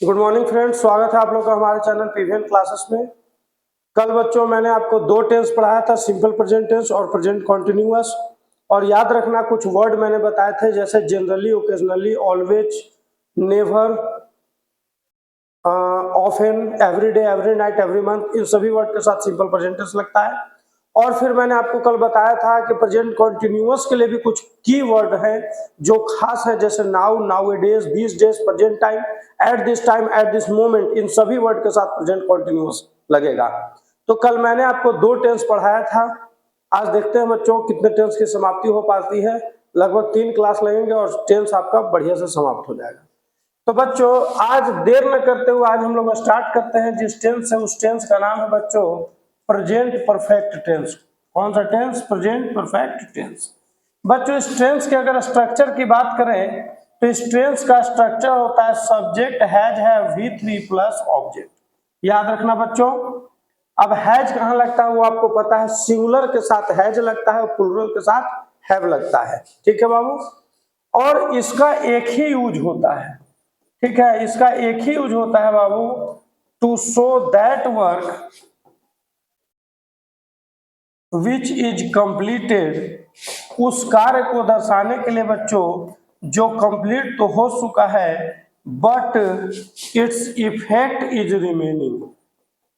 Good morning friends, स्वागत है आप लोग का हमारे चैनल पीवीएन क्लासेस में। कल बच्चों मैंने आपको दो टेंस पढ़ाया था, सिंपल प्रेजेंट टेंस और प्रेजेंट कॉन्टिन्यूअस। और याद रखना कुछ वर्ड मैंने बताए थे जैसे generally, occasionally, always, never, often, every day, every night, every month, इन सभी वर्ड के साथ सिंपल प्रेजेंट टेंस लगता है। और फिर मैंने आपको कल बताया था कि प्रेजेंट कॉन्टिन्यूअस के लिए भी कुछ की वर्ड है जो खास है, जैसे now, nowadays, these days, present time, at this time, at this moment, इन सभी वर्ड के साथ प्रेजेंट कॉन्टिन्यूअस लगेगा। तो कल मैंने आपको दो टेंस पढ़ाया था। आज देखते हैं बच्चों कितने टेंस की समाप्ति हो पाती है। लगभग 3 क्लास लगेंगे और टेंस आपका बढ़िया से समाप्त हो जाएगा। तो बच्चों आज देर न करते हुए आज हम लोग स्टार्ट करते हैं। जिस टेंस है उस टेंस का नाम है बच्चों प्रेजेंट परफेक्ट टेंस। कौन सा टेंस? Present perfect tense. बच्चों इस टेंस के अगर स्ट्रक्चर की बात करें तो इस टेंस का स्ट्रक्चर होता है सब्जेक्ट हैज है V3 प्लस ऑब्जेक्ट। याद रखना बच्चों। अब हैज कहाँ लगता है वो आपको पता है, सिंगुलर के साथ हैज लगता है, प्लूरल के साथ हैव लगता है। ठीक है बाबू। और इसका एक ही यूज होता है, ठीक है, इसका एक ही यूज होता है बाबू, to show that work which is completed, उस कार्य को दर्शाने के लिए बच्चों जो कंप्लीट तो हो चुका है but its effect is remaining.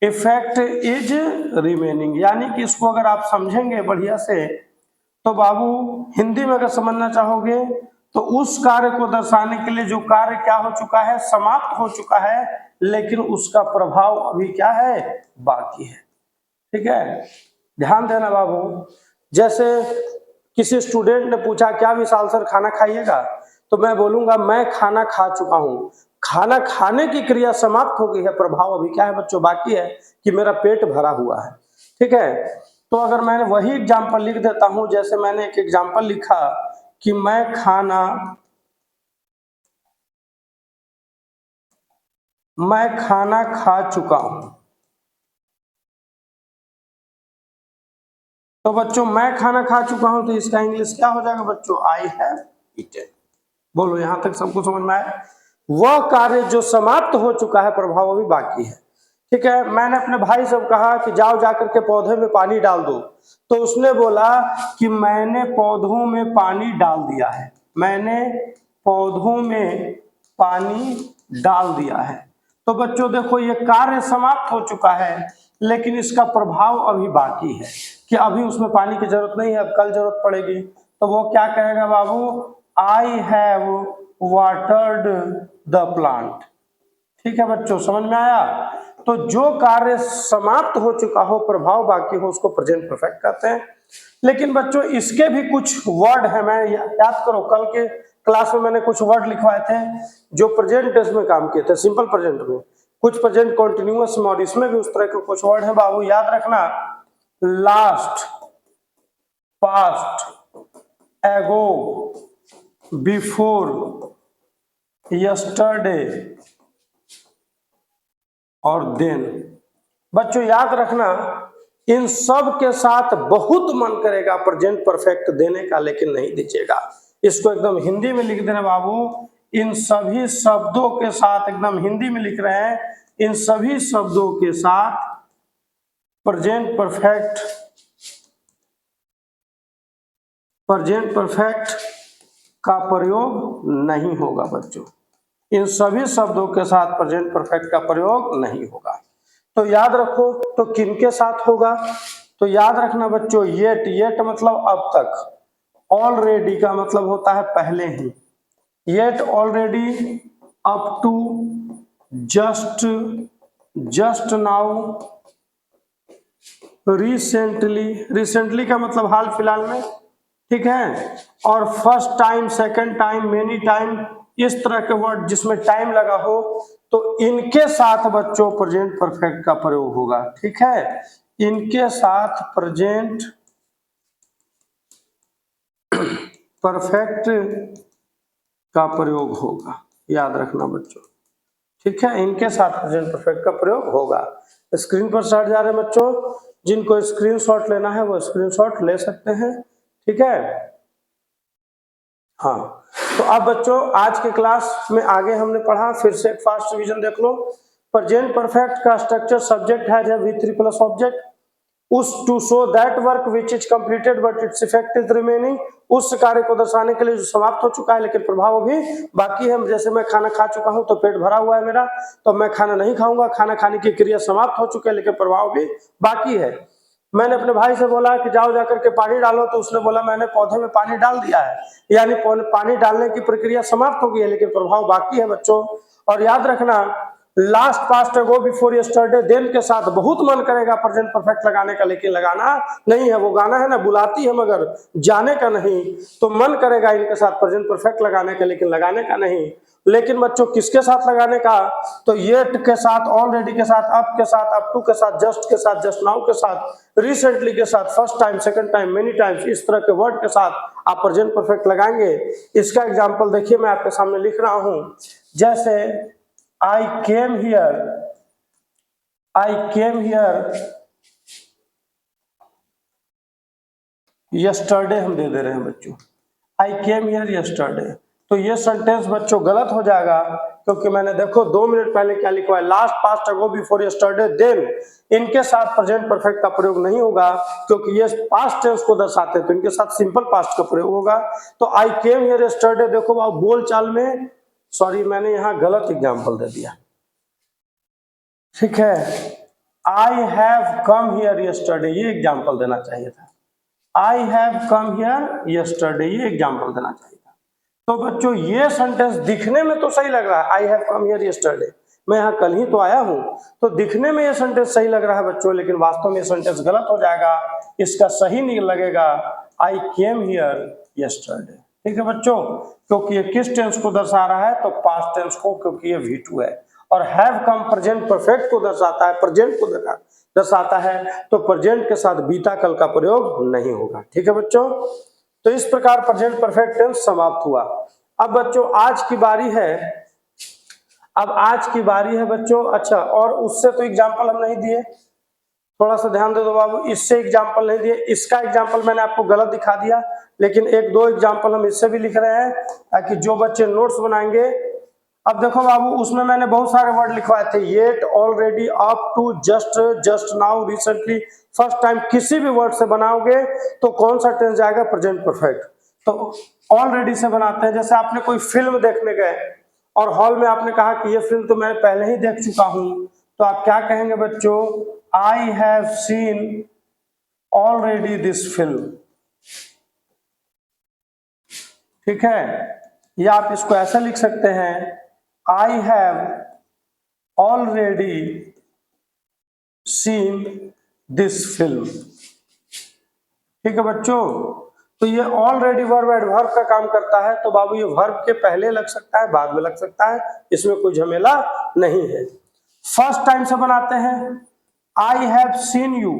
Effect is remaining यानी कि इसको अगर आप समझेंगे बढ़िया से तो बाबू हिंदी में अगर समझना चाहोगे तो उस कार्य को दर्शाने के लिए जो कार्य क्या हो चुका है, समाप्त हो चुका है, लेकिन उसका प्रभाव अभी क्या है, बाकी है। ठीक है, ध्यान देना बाबू। जैसे किसी स्टूडेंट ने पूछा क्या विशाल सर खाना खाइएगा, तो मैं बोलूंगा मैं खाना खा चुका हूं। खाना खाने की क्रिया समाप्त हो गई है, प्रभाव अभी क्या है बच्चों, बाकी है कि मेरा पेट भरा हुआ है। ठीक है, तो अगर मैंने वही एग्जाम्पल लिख देता हूं, जैसे मैंने एक एग्जाम्पल लिखा कि मैं खाना खा चुका हूं, तो बच्चों मैं खाना खा चुका हूं तो इसका इंग्लिश क्या हो जाएगा बच्चों, आई हैव ईटेन। बोलो यहां तक सबको समझ में आया? वह कार्य जो समाप्त हो चुका है, प्रभाव अभी बाकी है। ठीक है, मैंने अपने भाई से कहा कि जाओ जाकर के पौधे में पानी डाल दो, तो उसने बोला कि मैंने पौधों में पानी डाल दिया है। मैंने पौधों में पानी डाल दिया है। तो बच्चों देखो ये कार्य समाप्त हो चुका है, लेकिन इसका प्रभाव अभी बाकी है कि अभी उसमें पानी की जरूरत नहीं है, अब कल जरूरत पड़ेगी। तो वो क्या कहेगा बाबू, I have watered the plant. ठीक है बच्चों, समझ में आया? तो जो कार्य समाप्त हो चुका हो, प्रभाव बाकी हो, उसको प्रेजेंट परफेक्ट कहते हैं। लेकिन बच्चों इसके भी कुछ वर्ड है, मैं याद करो कल के क्लास में मैंने कुछ वर्ड लिखवाए थे जो प्रेजेंट टेंस में काम किए थे, सिंपल प्रेजेंट में, कुछ प्रेजेंट कॉन्टिन्यूअस में, और इसमें भी उस तरह के कुछ वर्ड है बाबू, याद रखना। लास्ट, पास्ट, एगो, बिफोर, यस्टरडे और देन। बच्चों याद रखना इन सब के साथ बहुत मन करेगा प्रेजेंट परफेक्ट देने का, लेकिन नहीं दीजिएगा। इसको एकदम हिंदी में लिख देना बाबू। इन सभी शब्दों के साथ, एकदम हिंदी में लिख रहे हैं, इन सभी शब्दों के साथ प्रेजेंट परफेक्ट का प्रयोग नहीं होगा बच्चों। इन सभी शब्दों के साथ प्रेजेंट परफेक्ट का प्रयोग नहीं होगा। तो याद रखो, तो किनके साथ होगा? तो याद रखना बच्चों, येट, येट मतलब अब तक, ऑलरेडी का मतलब होता है पहले ही, yet, already, up to, just, just now, recently, recently का मतलब हाल फिलहाल में, ठीक है, और first time, second time, many time, इस तरह के वर्ड जिसमें टाइम लगा हो, तो इनके साथ बच्चों प्रेजेंट परफेक्ट का प्रयोग होगा। ठीक है, इनके साथ प्रेजेंट परफेक्ट का प्रयोग होगा, याद रखना बच्चों। ठीक है, इनके साथ प्रेजेंट परफेक्ट का प्रयोग होगा। स्क्रीन पर चढ़ जा रहे हैं बच्चों, जिनको स्क्रीनशॉट लेना है वो स्क्रीनशॉट ले सकते हैं। ठीक है, हाँ, तो अब बच्चों आज के क्लास में आगे हमने पढ़ा, फिर से एक फास्ट रिवीजन देख लो। प्रेजेंट परफेक्ट का स्ट्रक्चर सब्जेक्ट हैज है V3 प्लस ऑब्जेक्ट, उस to show that work which is completed but its effect is remaining, उस कार्य को दर्शाने के लिए जो समाप्त हो चुका है लेकिन प्रभाव अभी बाकी है। जैसे मैं खाना खा चुका हूं तो पेट भरा हुआ है मेरा, तो मैं खाना नहीं खाऊंगा, खाना खाने की क्रिया समाप्त हो चुकी है लेकिन प्रभाव भी बाकी है। मैंने अपने भाई से बोला कि जाओ जाकर के पानी डालो, तो उसने बोला मैंने पौधे में पानी डाल दिया है, यानी पानी डालने की प्रक्रिया समाप्त हो गई है लेकिन प्रभाव बाकी है बच्चों। और याद रखना, last past go before yesterday then के साथ बहुत मन करेगा प्रेजेंट परफेक्ट लगाने का, लेकिन लगाना नहीं है। वो गाना है ना, बुलाती है मगर जाने का नहीं, तो मन करेगा इनके साथ प्रेजेंट परफेक्ट लगाने का लेकिन लगाने का नहीं। लेकिन बच्चों किसके साथ लगाने का, तो येट के साथ, ऑलरेडी के साथ, अब के साथ, अप टू के साथ, जस्ट के साथ, जस्ट नाउ के साथ, रिसेंटली के साथ, first time, second time, many times, इस तरह के वर्ड के साथ आप प्रेजेंट परफेक्ट लगाएंगे। इसका एग्जांपल देखिए मैं आपके सामने लिख रहा हूं। जैसे I came here yesterday हम दे रहे हैं बच्चों, I came here yesterday। तो ये सेंटेंस बच्चों गलत हो जाएगा, क्योंकि मैंने देखो 2 मिनट पहले क्या लिखा है, last past ago before yesterday then, इनके साथ प्रेजेंट परफेक्ट का प्रयोग नहीं होगा क्योंकि ये पास्ट टेंस को दर्शाते हैं, तो इनके साथ सिंपल पास्ट का प्रयोग होगा। तो I came here yesterday, देखो आप बोल चाल में, सॉरी मैंने यहाँ गलत एग्जाम्पल दे दिया, ठीक है। I have come here yesterday, ये एग्जाम्पल देना चाहिए था। I have come here yesterday, ये एग्जाम्पल देना चाहिए था। तो बच्चों ये सेंटेंस दिखने में तो सही लग रहा है, I have come here yesterday, मैं यहाँ कल ही तो आया हूँ, तो दिखने में ये सेंटेंस सही लग रहा है बच्चों, लेकिन वास्तव में ये सेंटेंस गलत हो जाएगा। इसका सही नहीं लगेगा आई केम हियर यस्टरडे, ठीक है बच्चों, क्योंकि ये किस टेंस को दर्शा रहा है, तो पास्ट टेंस को, क्योंकि ये V2 है। और हैव कम प्रेजेंट परफेक्ट को दर्शाता है, प्रेजेंट को दर्शाता है, तो प्रेजेंट के साथ बीता कल का प्रयोग नहीं होगा, ठीक है बच्चों। तो इस प्रकार प्रेजेंट परफेक्ट टेंस समाप्त हुआ। अब बच्चों आज की बारी है, अब आज की बारी है बच्चों, अच्छा और उससे तो एग्जाम्पल हम नहीं दिए, थोड़ा सा ध्यान दे दो बाबू, इससे एग्जाम्पल नहीं दिए, इसका एग्जाम्पल मैंने आपको गलत दिखा दिया, लेकिन 1-2 एग्जाम्पल हम इससे भी लिख रहे हैं ताकि जो बच्चे नोट्स बनाएंगे। अब देखो बाबू, उसमें मैंने बहुत सारे वर्ड लिखवाए थे, yet, already, up to, just, just now, recently, first time, किसी भी वर्ड से बनाओगे तो कौन सा टेंस जाएगा, प्रेजेंट परफेक्ट। तो ऑलरेडी से बनाते हैं, जैसे आपने कोई फिल्म देखने गए और हॉल में आपने कहा कि ये फिल्म तो मैं पहले ही देख चुका हूं, तो आप क्या कहेंगे बच्चों, I have seen already this film, ठीक है। या आप इसको ऐसा लिख सकते हैं, I have already seen this film, ठीक है बच्चों। तो ये ऑलरेडी वर्ब एडवर्ब का काम करता है, तो बाबू ये वर्ब के पहले लग सकता है, बाद में लग सकता है, इसमें कोई झमेला नहीं है। फर्स्ट टाइम से बनाते हैं, I have seen you,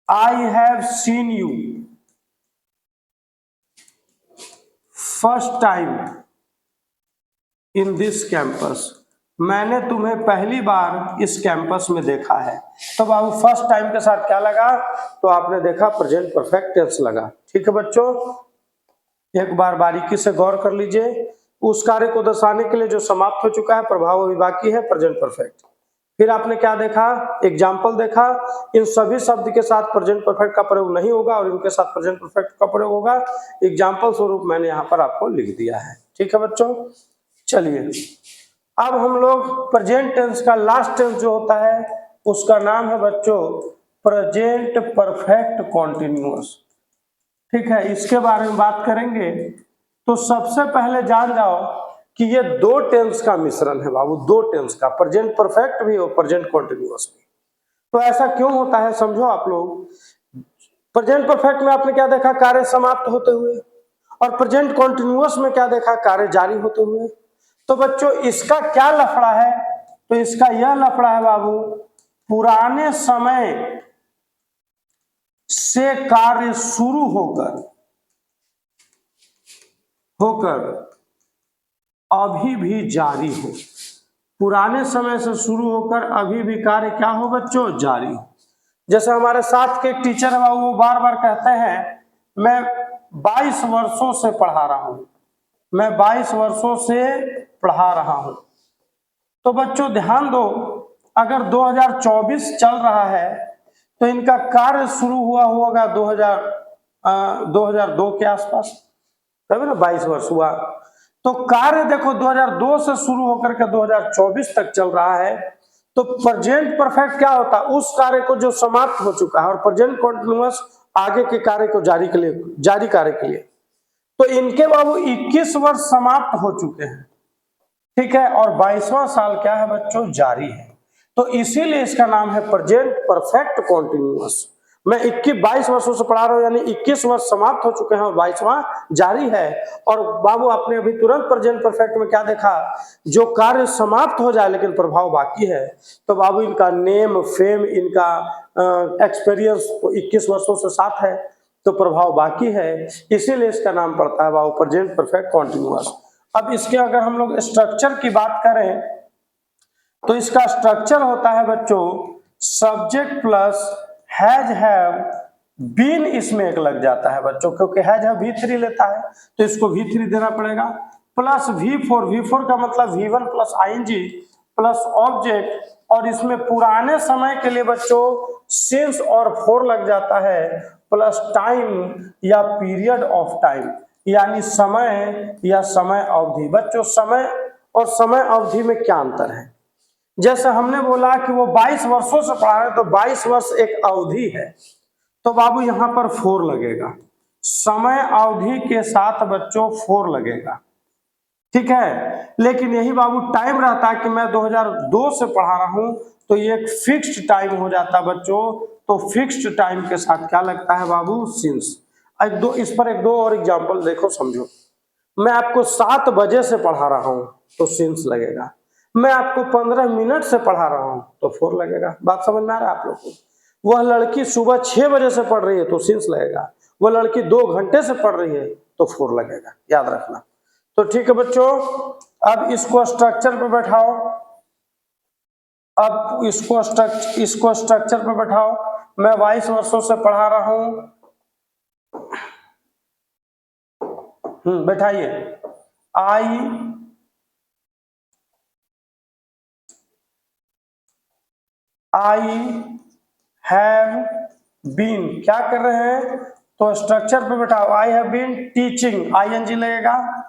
I have seen you first time in this campus, मैंने तुम्हें पहली बार इस कैंपस में देखा है। तो बाबू फर्स्ट टाइम के साथ क्या लगा, तो आपने देखा प्रेजेंट परफेक्ट टेंस लगा, ठीक है बच्चों। एक बार बारीकी से गौर कर लीजिए, उस कार्य को दर्शाने के लिए जो समाप्त हो चुका है, प्रभाव अभी बाकी है, प्रेजेंट परफेक्ट। फिर आपने क्या देखा, एग्जाम्पल देखा, इन सभी शब्द के साथ प्रेजेंट परफेक्ट का प्रयोग नहीं होगा और इनके साथ प्रेजेंट परफेक्ट का प्रयोग होगा। एग्जाम्पल स्वरूप मैंने यहाँ पर आपको लिख दिया है, ठीक है बच्चों। चलिए अब हम लोग प्रेजेंट टेंस का लास्ट टेंस जो होता है उसका नाम है बच्चों प्रेजेंट परफेक्ट कॉन्टिन्यूअस, ठीक है। इसके बारे में बात करेंगे, तो सबसे पहले जान जाओ कि ये 2 टेंस का मिश्रण है बाबू, 2 टेंस का, प्रेजेंट परफेक्ट भी और प्रेजेंट कॉन्टिन्यूअस भी। तो ऐसा क्यों होता है समझो आप लोग। प्रेजेंट परफेक्ट में आपने क्या देखा, कार्य समाप्त होते हुए, और प्रेजेंट कॉन्टिन्यूअस में क्या देखा, कार्य जारी होते हुए। तो बच्चों इसका क्या लफड़ा है, तो इसका यह लफड़ा है बाबू, पुराने समय से कार्य शुरू होकर अभी भी जारी हो, पुराने समय से शुरू होकर अभी भी कार्य क्या हो बच्चों, जारी हो। जैसे हमारे साथ के एक टीचर है बाबू, वो बार बार कहते हैं मैं 22 वर्षों से पढ़ा रहा हूं, मैं 22 वर्षों से पढ़ा रहा हूं। तो बच्चों ध्यान दो, अगर 2024 चल रहा है तो इनका कार्य शुरू हुआ होगा 2002 के आसपास, तभी ना 22 वर्ष हुआ। तो कार्य देखो 2002 से शुरू होकर के 2024 तक चल रहा है। तो प्रेजेंट परफेक्ट क्या होता है, उस कार्य को जो समाप्त हो चुका है, और प्रेजेंट कॉन्टिन्यूअस आगे के कार्य को जारी कार्य के लिए। तो इनके बाबू 21 वर्ष समाप्त हो चुके हैं, ठीक है, और 22वां साल क्या है बच्चों, जारी है। तो इसीलिए इसका नाम है प्रेजेंट परफेक्ट कॉन्टिन्यूअस। मैं 22 वर्षों से पढ़ा रहा हूं, यानी 21 वर्ष समाप्त हो चुके हैं और 22वां जारी है। और बाबू आपने अभी तुरंत प्रेजेंट परफेक्ट में क्या देखा, जो कार्य समाप्त हो जाए लेकिन प्रभाव बाकी है, तो बाबू इनका नेम फेम, इनका एक्सपीरियंस 21 वर्षों से साथ है, तो प्रभाव बाकी है, इसीलिए इसका नाम पड़ता है बाबू प्रेजेंट परफेक्ट कॉन्टिन्यूअस। अब इसके अगर हम लोग स्ट्रक्चर की बात करें तो इसका स्ट्रक्चर होता है बच्चों subject plus has have been, इसमें एक लग जाता है बच्चों, क्योंकि हैज हैव V3 लेता है तो इसको V3 देना पड़ेगा, प्लस V4 का मतलब V1 plus ING plus object, और इसमें पुराने समय के लिए बच्चों सिंस और फॉर लग जाता है, प्लस टाइम या पीरियड ऑफ टाइम, यानी समय या समय अवधि। बच्चों समय और समय अवधि में क्या अंतर है, जैसे हमने बोला कि वो 22 वर्षों से पढ़ा रहे, तो 22 वर्ष एक अवधि है, तो बाबू यहां पर 4 लगेगा, समय अवधि के साथ बच्चों 4 लगेगा, ठीक है। लेकिन यही बाबू टाइम रहता है कि मैं 2002 से पढ़ा रहा हूं, तो ये एक फिक्स्ड टाइम हो जाता है बच्चों, तो फिक्स्ड टाइम के साथ क्या लगता है बाबू, सिंस। इस पर एक दो और एग्जांपल देखो समझो, मैं आपको 7 बजे से पढ़ा रहा हूं तो सिंस लगेगा, मैं आपको 15 मिनट से पढ़ा रहा हूं तो 4 लगेगा। बात समझ में आ रहा है आप लोग को। वह लड़की सुबह 6 बजे से पढ़ रही है तो सिंस लगेगा, वह लड़की 2 घंटे से पढ़ रही है तो 4 लगेगा, याद रखना। तो ठीक है बच्चों, अब इसको स्ट्रक्चर पे बैठाओ, अब इसको स्ट्रक्चर पे बैठाओ। मैं 22 वर्षों से पढ़ा रहा हूं, बैठाइए। आई हैव बीन, क्या कर रहे हैं, तो स्ट्रक्चर पे बैठाओ, I have been teaching, ING लगेगा,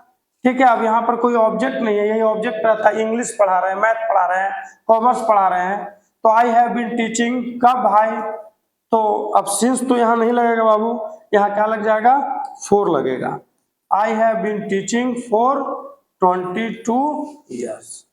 ठीक है। अब यहाँ पर कोई ऑब्जेक्ट नहीं है, यही ऑब्जेक्ट रहता है, इंग्लिश पढ़ा रहे हैं, मैथ पढ़ा रहे हैं, कॉमर्स पढ़ा रहे हैं, तो आई हैव बीन टीचिंग कब भाई, तो अब सिंस तो यहाँ नहीं लगेगा बाबू, यहाँ क्या लग जाएगा, 4 लगेगा। I have been teaching for 22 years,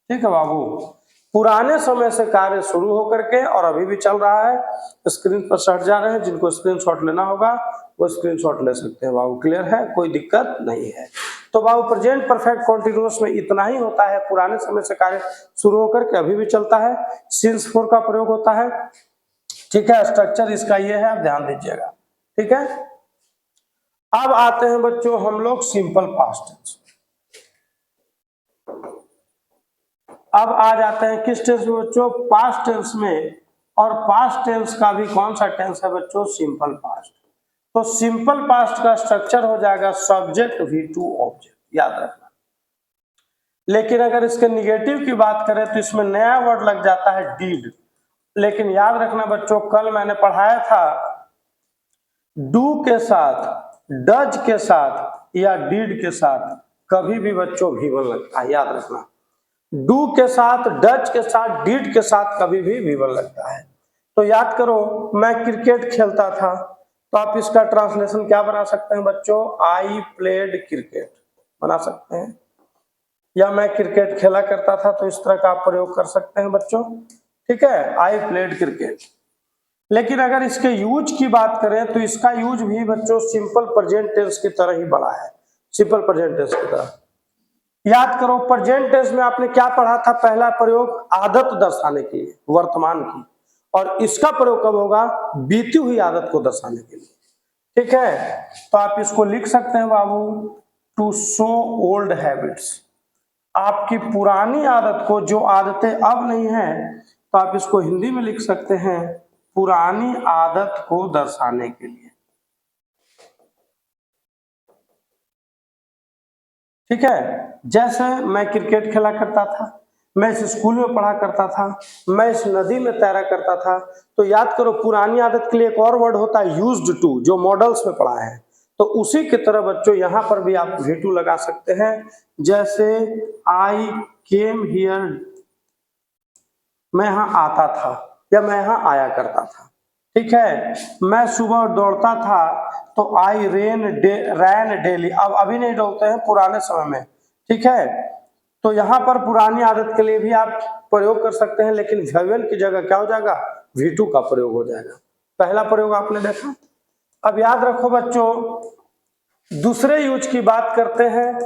ठीक है बाबू। पुराने समय से कार्य शुरू होकर के और अभी भी चल रहा है, स्क्रीन पर सट जा रहे हैं, जिनको स्क्रीनशॉट लेना होगा वो स्क्रीनशॉट ले सकते हैं बाबू, क्लियर है, कोई दिक्कत नहीं है। तो बाबू प्रेजेंट परफेक्ट कॉन्टिन्यूअस में इतना ही होता है, पुराने समय से कार्य शुरू होकर के अभी भी चलता है, सिंस 4 का प्रयोग होता है, ठीक है। स्ट्रक्चर इसका ये है, आप ध्यान दीजिएगा, ठीक है। अब आते हैं बच्चों हम लोग सिंपल पास्ट टेंस। अब आ जाते हैं किस टेंस में बच्चों, पास्ट टेंस में, और पास्ट टेंस का भी कौन सा टेंस है बच्चों, सिंपल पास्ट। तो सिंपल पास्ट का स्ट्रक्चर हो जाएगा सब्जेक्ट V2 ऑब्जेक्ट, याद रखना। लेकिन अगर इसके निगेटिव की बात करें तो इसमें नया वर्ड लग जाता है डीड, लेकिन याद रखना बच्चों, कल मैंने पढ़ाया था डू के साथ, डज के साथ या डीड के साथ कभी भी बच्चों V1 लगता है, याद रखना। डू के साथ, डच के साथ, डीड के साथ कभी भी V1 लगता है। तो याद करो, मैं क्रिकेट खेलता था, तो आप इसका ट्रांसलेशन क्या बना सकते हैं बच्चों, आई प्लेड क्रिकेट बना सकते हैं, या मैं क्रिकेट खेला करता था, तो इस तरह का आप प्रयोग कर सकते हैं बच्चों, ठीक है, आई प्लेड क्रिकेट। लेकिन अगर इसके यूज की बात करें तो इसका यूज भी बच्चों सिंपल प्रेजेंट टेंस की तरह ही बड़ा है, सिंपल प्रेजेंट टेंस की तरह। याद करो, प्रेजेंट टेंस में आपने क्या पढ़ा था, पहला प्रयोग आदत दर्शाने के लिए, वर्तमान की, और इसका प्रयोग कब होगा, बीती हुई आदत को दर्शाने के लिए, ठीक है। तो आप इसको लिख सकते हैं बाबू, टू शो ओल्ड हैबिट्स, आपकी पुरानी आदत को, जो आदतें अब नहीं है, तो आप इसको हिंदी में लिख सकते हैं पुरानी आदत को दर्शाने के लिए, ठीक है। जैसे मैं क्रिकेट खेला करता था, मैं इस स्कूल में पढ़ा करता था, मैं इस नदी में तैरा करता था। तो याद करो पुरानी आदत के लिए एक और वर्ड होता है यूज्ड टू, जो मॉडल्स में पढ़ा है। तो उसी की तरह बच्चों यहाँ पर भी आप V2 लगा सकते हैं। जैसे आई केम हियर, मैं यहाँ आता था या मैं यहाँ आया करता था। ठीक है। मैं सुबह दौड़ता था तो आई रैन डेली। अब अभी नहीं दौड़ते हैं, पुराने समय में। ठीक है। तो यहाँ पर पुरानी आदत के लिए भी आप प्रयोग कर सकते हैं, लेकिन वेल की जगह क्या हो जाएगा, V2 का प्रयोग हो जाएगा। पहला प्रयोग आपने देखा। अब याद रखो बच्चों, दूसरे यूज की बात करते हैं।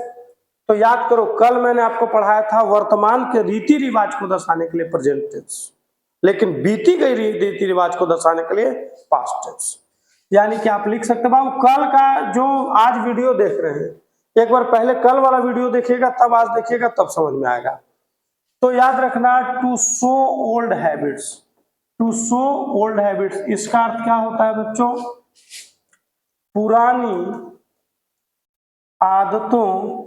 तो याद करो कल मैंने आपको पढ़ाया था वर्तमान के रीति रिवाज को दर्शाने के लिए प्रेजेंट टेंस, लेकिन बीती गई रीति रिवाज को दर्शाने के लिए पास्ट टेंस। यानी कि आप लिख सकते बाबू कल का जो आज वीडियो देख रहे हैं, एक बार पहले कल वाला वीडियो देखिएगा, तब आज देखिएगा, तब समझ में आएगा। तो याद रखना to show old habits, to show old habits, इसका अर्थ क्या होता है बच्चों, पुरानी आदतों,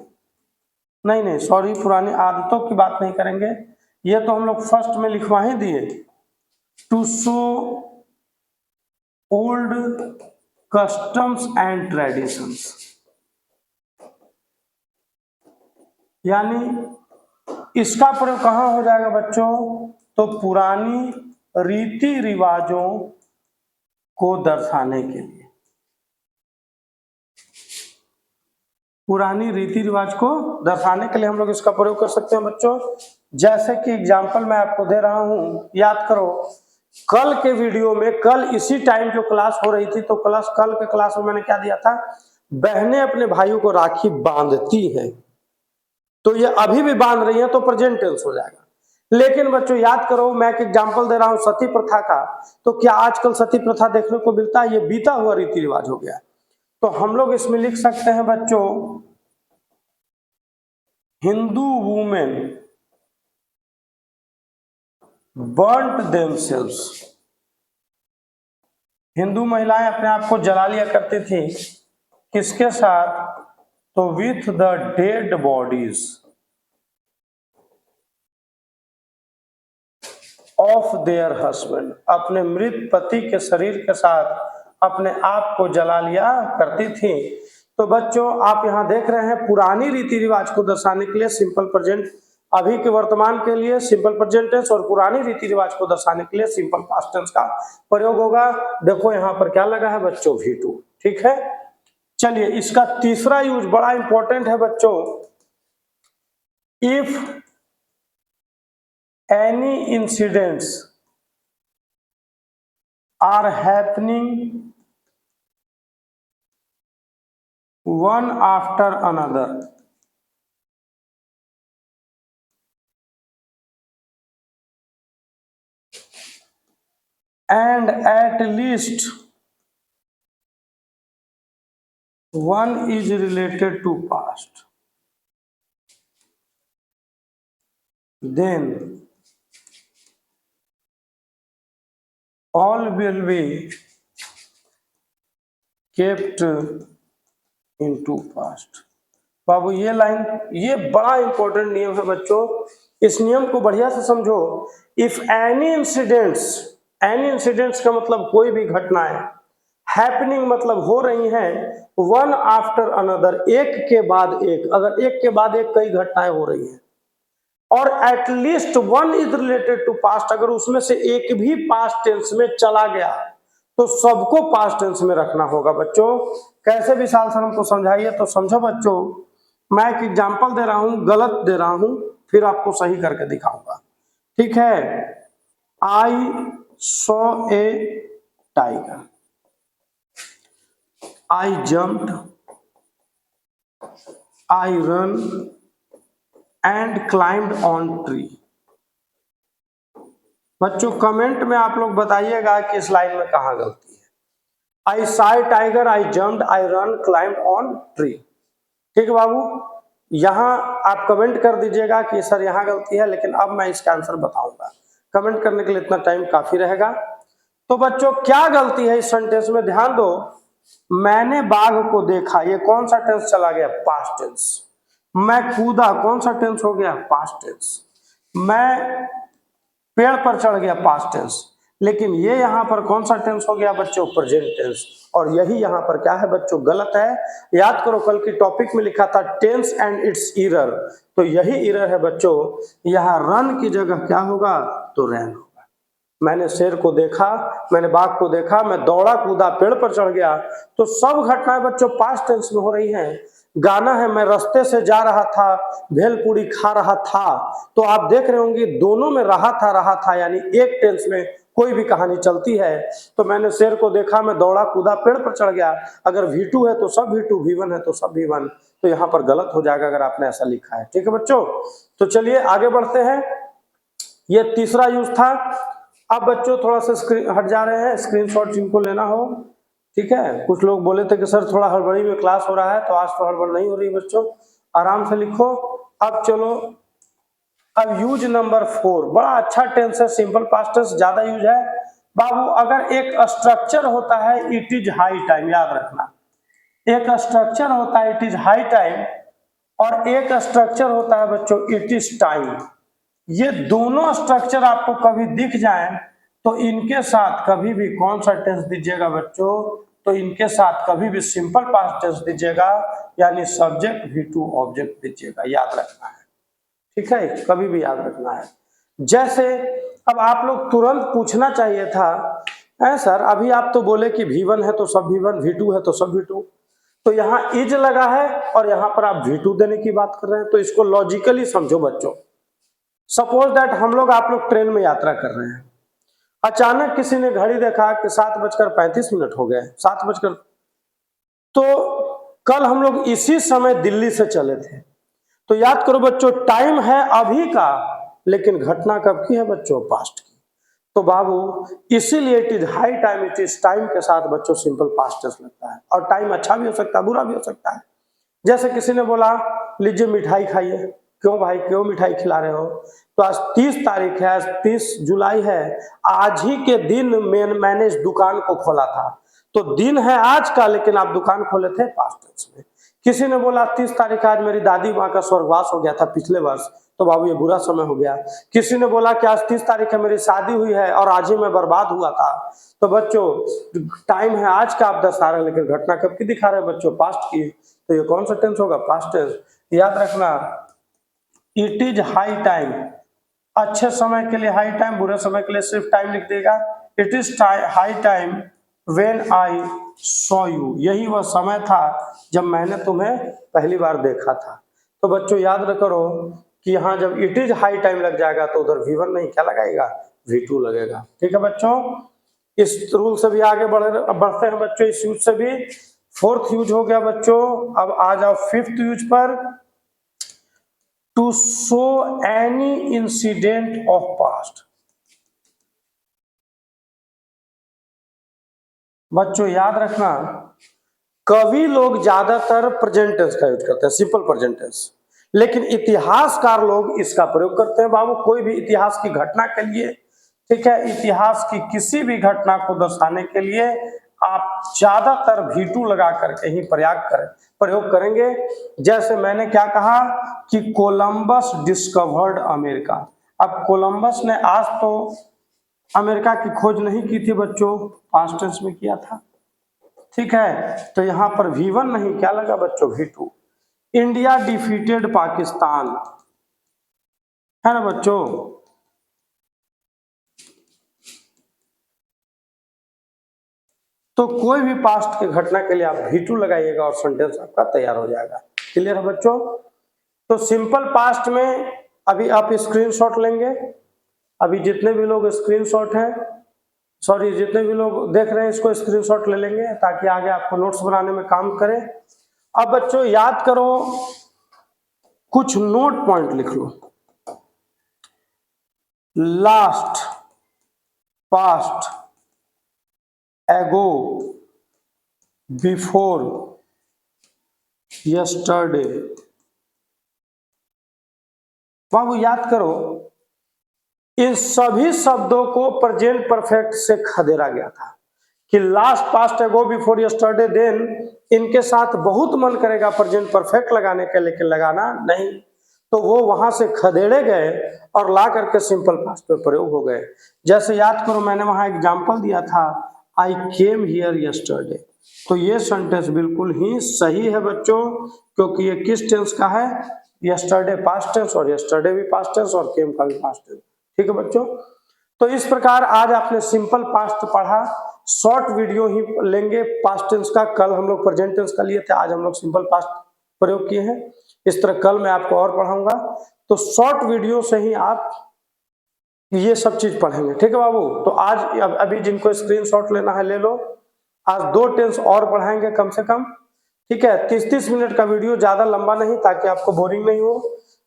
नहीं सॉरी, पुरानी आदतों की बात नहीं करेंगे, ये तो हम लोग फर्स्ट में लिखवा ही दिए। To show old customs and traditions, यानी इसका प्रयोग कहां हो जाएगा बच्चों, तो पुरानी रीति रिवाजों को दर्शाने के लिए, पुरानी रीति रिवाज को दर्शाने के लिए हम लोग इसका प्रयोग कर सकते हैं बच्चों। जैसे कि एग्जाम्पल मैं आपको दे रहा हूं, याद करो कल के वीडियो में, कल इसी टाइम जो क्लास हो रही थी, तो कल के क्लास में मैंने क्या दिया था, बहनें अपने भाइयों को राखी बांधती हैं। तो ये अभी भी बांध रही है, तो प्रेजेंट टेंस हो जाएगा। लेकिन बच्चों याद करो, मैं एक एग्जाम्पल दे रहा हूं सती प्रथा का, तो क्या आजकल सती प्रथा देखने को मिलता है, ये बीता हुआ रीति रिवाज हो गया। तो हम लोग इसमें लिख सकते हैं बच्चों, Hindu women burnt themselves, Hindu महिलाएं अपने आप को जला लिया करती थी, किसके साथ, तो with the dead bodies of their husband, अपने मृत पति के शरीर के साथ अपने आप को जला लिया करती थी। तो बच्चों आप यहां देख रहे हैं पुरानी रीति रिवाज को दर्शाने के लिए सिंपल प्रेजेंट, अभी के वर्तमान के लिए सिंपल प्रेजेंट टेंस, और पुरानी रीति रिवाज को दर्शाने के लिए सिंपल पास्ट टेंस का प्रयोग होगा। देखो यहां पर क्या लगा है बच्चों, V2। ठीक है। चलिए इसका तीसरा यूज बड़ा इंपॉर्टेंट है बच्चों, if any incidents are happening one after another, and at least one is related to past, then all will be kept into past। बाबू ये लाइन, ये बड़ा इंपॉर्टेंट नियम है बच्चों, इस नियम को बढ़िया से समझो। इफ एनी इंसिडेंट्स का मतलब कोई भी घटनाएं, हैपनिंग मतलब हो रही हैं, वन आफ्टर अनदर, एक के बाद एक, अगर एक के बाद एक कई घटनाएं हो रही हैं, और at least one is related to past, अगर उसमें से एक भी पास्ट टेंस में चला गया, तो सबको पास्ट टेंस में रखना होगा बच्चों। कैसे विशाल सर हमको समझाइए, तो समझो बच्चों, मैं एक एग्जांपल दे रहा हूं, गलत दे रहा हूं, फिर आपको सही करके दिखाऊंगा। ठीक है। I saw a tiger, I jumped, I run and climbed on tree. बच्चों कमेंट में आप लोग बताइएगा कि इस लाइन में कहां गलती है। I saw a tiger, I jumped, I run, climbed on tree. ठीक है बाबू, यहां आप कमेंट कर दीजिएगा कि सर यहां गलती है, लेकिन अब मैं इसका आंसर बताऊंगा। कमेंट करने के लिए इतना टाइम काफी रहेगा। तो बच्चों क्या गलती है इस सेंटेंस में, ध्यान दो। मैंने बाघ को देखा, ये कौन सा टेंस चला गया, पास्ट टेंस। मैं कूदा, कौन सा टेंस हो गया? Past tense. मैं पेड़ पर चढ़ गया, पास्ट टेंस। लेकिन ये यहाँ पर कौन सा टेंस हो गया बच्चों? Present tense. और यही यहाँ पर क्या है बच्चों? गलत है। याद करो कल की टॉपिक में लिखा था टेंस एंड इट्स एरर, तो यही एरर है बच्चों। यहाँ रन की जगह क्या होगा? तो रैन होगा। मैंने शेर को देखा, मैंने बाघ को देखा, मैं दौड़ा कूदा, पेड़ पर चढ़ गया, तो सब घटनाएं बच्चों पास्ट टेंस में हो रही हैं। गाना है मैं रास्ते से जा रहा था, भेलपूरी खा रहा था, तो आप देख रहे होंगे दोनों में रहा था यानी एक टेंस में कोई भी कहानी चलती है। तो मैंने शेर को देखा, मैं दौड़ा कूदा, पेड़ पर चढ़ गया, अगर V2 है तो सब V2, V1 है तो सब V1, तो यहाँ पर गलत हो जाएगा अगर आपने ऐसा लिखा है। ठीक है बच्चों, तो चलिए आगे बढ़ते हैं। ये तीसरा यूज था। अब बच्चों थोड़ा सा स्क्रीन हट जा रहे हैं, स्क्रीनशॉट जिनको लेना हो। ठीक है, कुछ लोग बोले थे कि सर थोड़ा हड़बड़ी में क्लास हो रहा है, तो आज तो हड़बड़ नहीं हो रही बच्चों, आराम से लिखो। अब चलो, अब यूज नंबर 4, बड़ा अच्छा टेंस है, सिंपल पास्ट टेंस ज्यादा यूज है बाबू। अगर एक स्ट्रक्चर होता है इट इज हाई टाइम, याद रखना, एक स्ट्रक्चर होता है इट इज हाई टाइम, और एक स्ट्रक्चर होता है बच्चों इट इज टाइम। ये दोनों स्ट्रक्चर आपको कभी दिख जाए तो इनके साथ कभी भी कौन सा टेंस दीजिएगा बच्चों? तो इनके साथ कभी भी सिंपल पास्ट टेंस दीजिएगा, यानी सब्जेक्ट V2 ऑब्जेक्ट दीजिएगा, याद रखना है। ठीक है, कभी भी याद रखना है। जैसे अब आप लोग तुरंत पूछना चाहिए था, सर अभी आप तो बोले कि V1 है तो सब V1, V2 है तो सब V2, तो यहाँ इज लगा है और यहाँ पर आप V2 देने की बात कर रहे हैं, तो इसको लॉजिकली समझो बच्चों। सपोज दैट हम लोग आप लोग ट्रेन में यात्रा कर रहे हैं, अचानक किसी ने घड़ी देखा कि 7:35 हो गए, 7 तो कल हम लोग इसी समय दिल्ली से चले थे, तो याद करो बच्चों टाइम है अभी का, लेकिन घटना कब की है बच्चों? पास्ट की। तो बाबू इसीलिए it is high time, it is time के साथ बच्चों सिंपल पास्ट टेंस लगता है, और टाइम अच्छा भी हो सकता है बुरा भी हो सकता है। जैसे किसी ने बोला लीजिए मिठाई खाइए, क्यों भाई क्यों मिठाई खिला रहे हो? तो आज 30 तारीख है, आज 30 जुलाई है, आज ही के दिन मैंने इस दुकान को खोला था, तो दिन है आज का, लेकिन आप दुकान खोले थे पास्ट टेंस में। किसी ने बोला 30 तारीख आज मेरी दादी माँ का स्वर्गवास हो गया था पिछले वर्ष, तो बाबू ये बुरा समय हो गया। किसी ने बोला कि आज 30 तारीख है मेरी शादी हुई है और आज ही मैं बर्बाद हुआ था, तो बच्चों टाइम है आज का आप दर्शा रहे हैं, लेकिन घटना कब की दिखा रहे हैं बच्चों? पास्ट की। तो ये कौन सा टेंस होगा? Past tense. याद रखना इट इज हाई टाइम, अच्छे समय के लिए हाई टाइम, बुरे समय के लिए सिर्फ टाइम लिख देगा। It is high time when I saw you, यही वह समय था जब मैंने तुम्हें पहली बार देखा था। तो बच्चों याद करो कि यहाँ जब इट इज हाई टाइम लग जाएगा तो उधर V1 नहीं, क्या लगाएगा? V2 लगेगा। ठीक है बच्चों, इस रूल से भी आगे बढ़ते हैं बच्चों, इस यूज से भी। 4th यूज हो गया बच्चों, अब आ जाओ 5th यूज पर। To show any incident of past. बच्चों याद रखना कवि लोग ज्यादातर प्रेजेंट टेंस का यूज करते हैं, सिंपल प्रेजेंट टेंस, लेकिन इतिहासकार लोग इसका प्रयोग करते हैं बाबू कोई भी इतिहास की घटना के लिए। ठीक है, इतिहास की किसी भी घटना को दर्शाने के लिए आप ज्यादातर V2 लगा करके ही प्रयोग करेंगे। जैसे मैंने क्या कहा कि कोलंबस डिस्कवर्ड अमेरिका। अब कोलंबस ने आज तो अमेरिका की खोज नहीं की थी बच्चों, पास्ट टेंस में किया था। ठीक है, तो यहां पर V1 नहीं, क्या लगा बच्चों? V2। इंडिया डिफीटेड पाकिस्तान, है ना बच्चों? तो कोई भी पास्ट के घटना के लिए आप V2 लगाइएगा और सेंटेंस आपका तैयार हो जाएगा। क्लियर है बच्चों? तो सिंपल पास्ट में अभी आप स्क्रीनशॉट लेंगे, अभी जितने भी लोग स्क्रीनशॉट हैं, सॉरी जितने भी लोग देख रहे हैं इसको स्क्रीनशॉट ले लेंगे ताकि आगे आपको नोट्स बनाने में काम करे। अब बच्चों याद करो, कुछ नोट पॉइंट लिख लो। लास्ट, पास्ट, एगो, बिफोर, यस्टरडे। बाबू याद करो इन सभी शब्दों को प्रेजेंट परफेक्ट से खदेड़ा गया था। कि लास्ट, पास्ट, एगो, बिफोर, यस्टरडे, देन, इनके साथ बहुत मन करेगा प्रेजेंट परफेक्ट लगाने का, लेकिन लगाना नहीं, तो वो वहां से खदेड़े गए और ला करके सिंपल पास्ट में प्रयोग हो गए। जैसे याद करो, मैंने वहां एग्जांपल दिया था, आई केम हियर यस्टरडे, तो ये सेंटेंस बिल्कुल ही सही है बच्चों, क्योंकि ये किस टेंस का है, यस्टरडे पास्ट टेंस, और यस्टरडे भी पास्ट टेंस और केम का भी पास्ट टेंस। ठीक है बच्चों, तो इस प्रकार आज आपने सिंपल पास्ट पढ़ा। शॉर्ट वीडियो ही लेंगे पास्ट टेंस का, कल हम लोग प्रेजेंट टेंस का लिए थे, आज हम लोग सिंपल पास्ट प्रयोग किए हैं। इस तरह कल मैं आपको और पढ़ाऊंगा, तो शॉर्ट वीडियो से ही आप ये सब चीज पढ़ेंगे। ठीक है बाबू, तो आज अभी जिनको स्क्रीनशॉट लेना है ले लो, आज 2 टेंस और पढ़ाएंगे कम से कम। ठीक है, 30-30 मिनट का वीडियो, ज्यादा लंबा नहीं, ताकि आपको बोरिंग नहीं हो।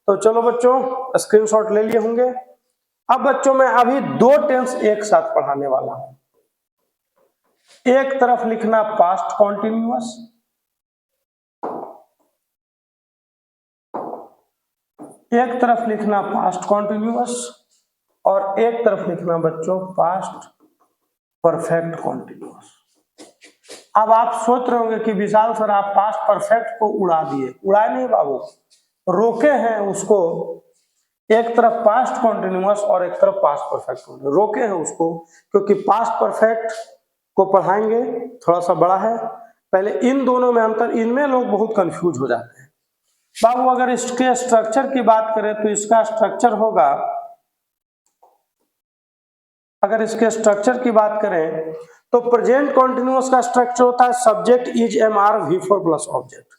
तो चलो बच्चों, स्क्रीनशॉट ले लिए होंगे। अब बच्चों मैं अभी 2 टेंस एक साथ पढ़ाने वाला हूं। एक तरफ लिखना पास्ट कॉन्टिन्यूअस, एक तरफ लिखना पास्ट कॉन्टिन्यूअस, और एक तरफ लिखना बच्चों पास्ट परफेक्ट कॉन्टिन्यूअस। अब आप सोच रहे होंगे कि विशाल सर आप पास्ट परफेक्ट को उड़ा दिए। उड़ाए नहीं बाबू, रोके हैं उसको, एक तरफ पास्ट कॉन्टिन्यूअस और एक तरफ पास्ट परफेक्ट रोके हैं उसको, क्योंकि पास्ट परफेक्ट को पढ़ाएंगे थोड़ा सा बड़ा है। पहले इन दोनों में अंतर, इनमें लोग बहुत कंफ्यूज हो जाते हैं बाबू। अगर इसके स्ट्रक्चर की बात करें तो इसका स्ट्रक्चर होगा, अगर इसके स्ट्रक्चर की बात करें तो प्रेजेंट कॉन्टिन्यूअस का स्ट्रक्चर होता है subject is am are V4 plus object.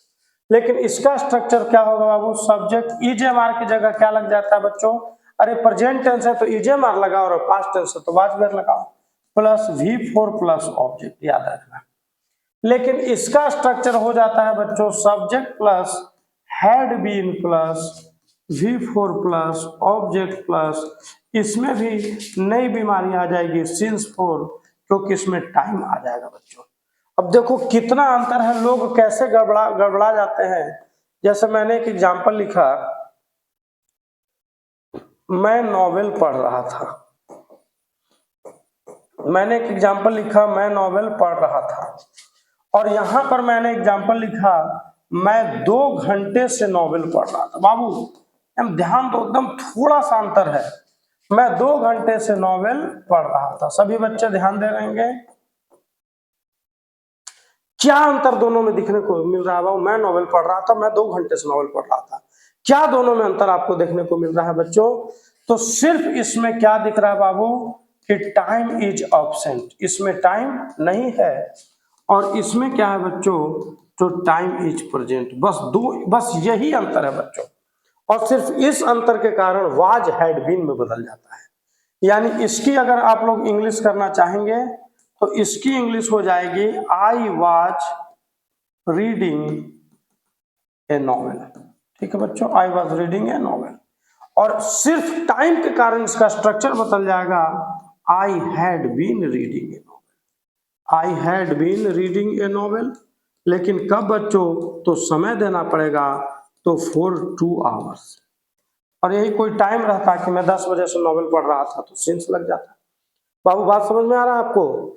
लेकिन इसका स्ट्रक्चर क्या होगा बाबू, सब्जेक्ट इज एम आर की जगह क्या लग जाता है बच्चों, अरे प्रेजेंट टेंस है तो इज एम आर लगाओ, और पास्ट टेंस है तो वाज वेयर लगाओ, प्लस V4 प्लस ऑब्जेक्ट, याद रखना। लेकिन इसका स्ट्रक्चर हो जाता है बच्चों subject plus had been plus V4 plus object plus, इसमें भी नई बीमारी आ जाएगी सिंस 4, क्योंकि इसमें टाइम आ जाएगा बच्चों। अब देखो कितना अंतर है, लोग कैसे गड़बड़ा जाते हैं। जैसे मैंने एक एग्जांपल लिखा, मैं नॉवेल पढ़ रहा था, मैंने एक एग्जांपल लिखा, मैं नॉवेल पढ़ रहा था, और यहां पर मैंने एग्जांपल लिखा, मैं 2 घंटे से नॉवेल पढ़ रहा था। बाबू ध्यान दो, एकदम थोड़ा सा अंतर है, मैं 2 घंटे से नॉवेल पढ़ रहा था। सभी बच्चे ध्यान दे रहेंगे, क्या अंतर दोनों में दिखने को मिल रहा है बाबू, मैं नॉवेल पढ़ रहा था, मैं 2 घंटे से नॉवेल पढ़ रहा था, क्या दोनों में अंतर आपको देखने को मिल रहा है बच्चों। तो सिर्फ इसमें क्या दिख रहा है बाबू कि टाइम इज एब्सेंट, इसमें टाइम नहीं है, और इसमें क्या है बच्चों, तो टाइम इज प्रेजेंट। बस यही अंतर है बच्चों, और सिर्फ इस अंतर के कारण वाज हैड बीन में बदल जाता है। यानी इसकी अगर आप लोग इंग्लिश करना चाहेंगे तो इसकी इंग्लिश हो जाएगी I was reading a novel. ठीक है बच्चों, I was reading a novel, और सिर्फ टाइम के कारण इसका स्ट्रक्चर बदल जाएगा, I had been reading a novel, I had been reading a novel. लेकिन कब बच्चों, तो समय देना पड़ेगा, तो फॉर 2 आवर्स, और यही कोई टाइम रहता कि मैं 10 बजे से नॉवेल पढ़ रहा था तो सिंस लग जाता। बाबू बात समझ में आ रहा है आपको।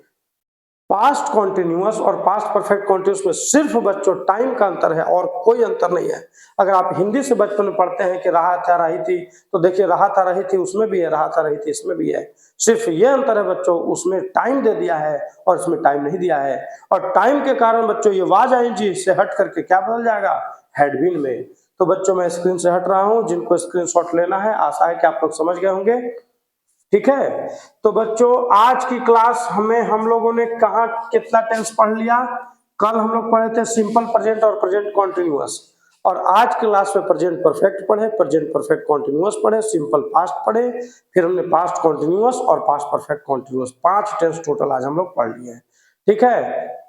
पास्ट कॉन्टिन्यूअस और पास्ट परफेक्ट कॉन्टिन्यूअस में सिर्फ बच्चों टाइम का अंतर है, और कोई अंतर नहीं है। अगर आप हिंदी से बचपन में पढ़ते हैं कि रहा था रही थी, तो देखिए रहा था रही थी उसमें भी है, रहा था रही थी इसमें भी है, सिर्फ ये अंतर है बच्चों, उसमें टाइम दे दिया है और इसमें टाइम नहीं दिया है। और टाइम के कारण बच्चों ये वाज आईएनजी से हट करके क्या बदल जाएगा, हैड बीन में। तो बच्चों मैं स्क्रीन से हट रहा हूं, जिनको स्क्रीनशॉट लेना है आशा है कि आप लोग समझ गए होंगे। ठीक है, तो बच्चों आज की क्लास हमें हम लोगों ने कहा कितना टेंस पढ़ लिया। कल हम लोग पढ़े थे सिंपल प्रेजेंट और प्रेजेंट कॉन्टिन्यूअस, और आज क्लास में प्रेजेंट परफेक्ट पढ़े, प्रेजेंट परफेक्ट कॉन्टिन्यूअस पढ़े, सिंपल पास्ट पढ़े, फिर हमने पास्ट कॉन्टिन्यूअस और past perfect continuous, 5 tense total आज हम लोग पढ़ लिए हैं। ठीक है,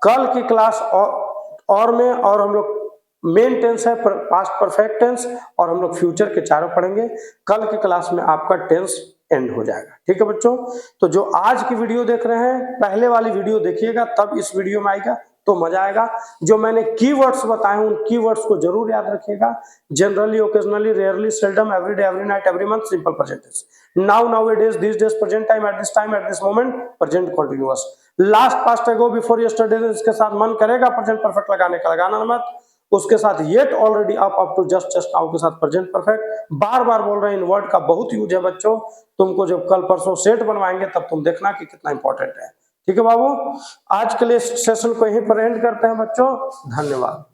कल की क्लास और हम लोग मेन टेंस है पास्ट परफेक्ट टेंस, और हम लोग फ्यूचर के चारों पढ़ेंगे। कल की क्लास में आपका टेंस एंड हो जाएगा। ठीक है बच्चों, तो जो आज की वीडियो देख रहे हैं पहले वाली वीडियो देखिएगा, तब इस वीडियो में आएगा, तो मजा आएगा। जो मैंने कीवर्ड्स बताए हैं उन कीवर्ड्स को जरूर याद रखिएगा। Generally, occasionally, rarely, seldom, every day, every night, every month, simple present tense, now, nowadays, this days, present time, at this time, at this moment, present continuous, last, past, ago, before, yesterday, इसके साथ मन करेगा present perfect लगाने का, लगाना मत। उसके साथ yet, already, up to, just, just now के साथ प्रेजेंट परफेक्ट। बार बार बोल रहे हैं, इन वर्ड का बहुत यूज है बच्चों। तुमको जब कल परसों सेट बनवाएंगे तब तुम देखना कि कितना इंपॉर्टेंट है। ठीक है बाबू, आज के लिए सेशन को यहीं पर एंड करते हैं बच्चों। धन्यवाद।